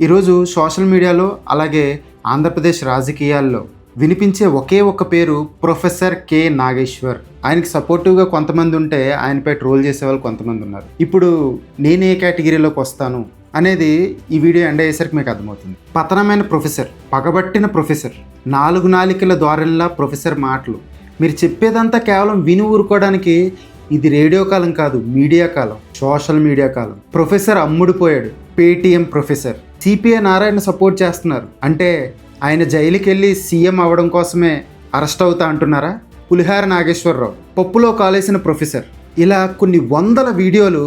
ఈరోజు సోషల్ మీడియాలో అలాగే ఆంధ్రప్రదేశ్ రాజకీయాల్లో వినిపించే ఒకే ఒక్క పేరు ప్రొఫెసర్ కె నాగేశ్వర్. ఆయనకి సపోర్టివ్గా కొంతమంది ఉంటే ఆయనపై ట్రోల్ చేసేవాళ్ళు కొంతమంది ఉన్నారు. ఇప్పుడు నేను ఏ కేటగిరీలోకి వస్తాను అనేది ఈ వీడియో ఎండ్ అయ్యేసరికి మీకు అర్థమవుతుంది. పతనమైన ప్రొఫెసర్, పగబట్టిన ప్రొఫెసర్, 4 నాలికల ద్వారంలా ప్రొఫెసర్ మాటలు. మీరు చెప్పేదంతా కేవలం విని ఊరుకోవడానికి. ఇది రేడియో కాలం కాదు, మీడియా కాలం, సోషల్ మీడియా కాలం. ప్రొఫెసర్ అమ్ముడిపోయాడు. Paytm professor. CPI Narayana support చేస్తున్నారు అంటే ఆయన జైలుకి వెళ్ళి సీఎం అవ్వడం కోసమే అరెస్ట్ అవుతా అంటున్నారా? పులిహార నాగేశ్వరరావు, పప్పులో కాలేసిన ప్రొఫెసర్. ఇలా కొన్ని వందల వీడియోలు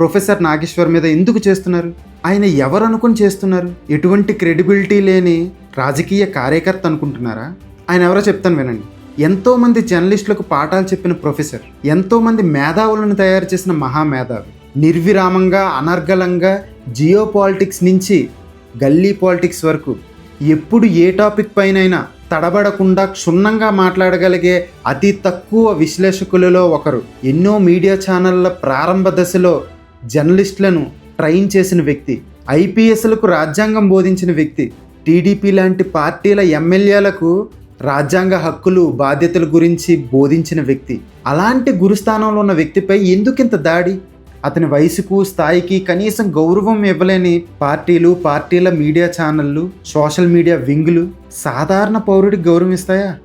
ప్రొఫెసర్ నాగేశ్వర్ మీద ఎందుకు చేస్తున్నారు? ఆయన ఎవరు అనుకుని చేస్తున్నారు? ఎటువంటి క్రెడిబిలిటీ లేని రాజకీయ కార్యకర్త అనుకుంటున్నారా? ఆయన ఎవరో చెప్తాను వినండి. ఎంతోమంది జర్నలిస్టులకు పాఠాలు చెప్పిన ప్రొఫెసర్, ఎంతోమంది మేధావులను తయారు చేసిన మహామేధావి, నిర్విరామంగా అనర్గళంగా జియో పాలిటిక్స్ నుంచి గల్లీ పాలిటిక్స్ వరకు ఎప్పుడు ఏ టాపిక్ పైనైనా తడబడకుండా క్షుణ్ణంగా మాట్లాడగలిగే అతి తక్కువ విశ్లేషకులలో ఒకరు. ఎన్నో మీడియా ఛానళ్ళ ప్రారంభ దశలో జర్నలిస్టులను ట్రైన్ చేసిన వ్యక్తి, ఐపీఎస్లకు రాజ్యాంగం బోధించిన వ్యక్తి, టీడీపీ లాంటి పార్టీల ఎమ్మెల్యేలకు రాజ్యాంగ హక్కులు బాధ్యతల గురించి బోధించిన వ్యక్తి. అలాంటి గురుస్థానంలో ఉన్న వ్యక్తిపై ఎందుకింత దాడి? అతని వయసుకు స్థాయికి కనీసం గౌరవం ఇవ్వలేని పార్టీల మీడియా ఛానళ్ళు, సోషల్ మీడియా వింగులు సాధారణ పౌరుడికి గౌరవం ఇస్తాయా?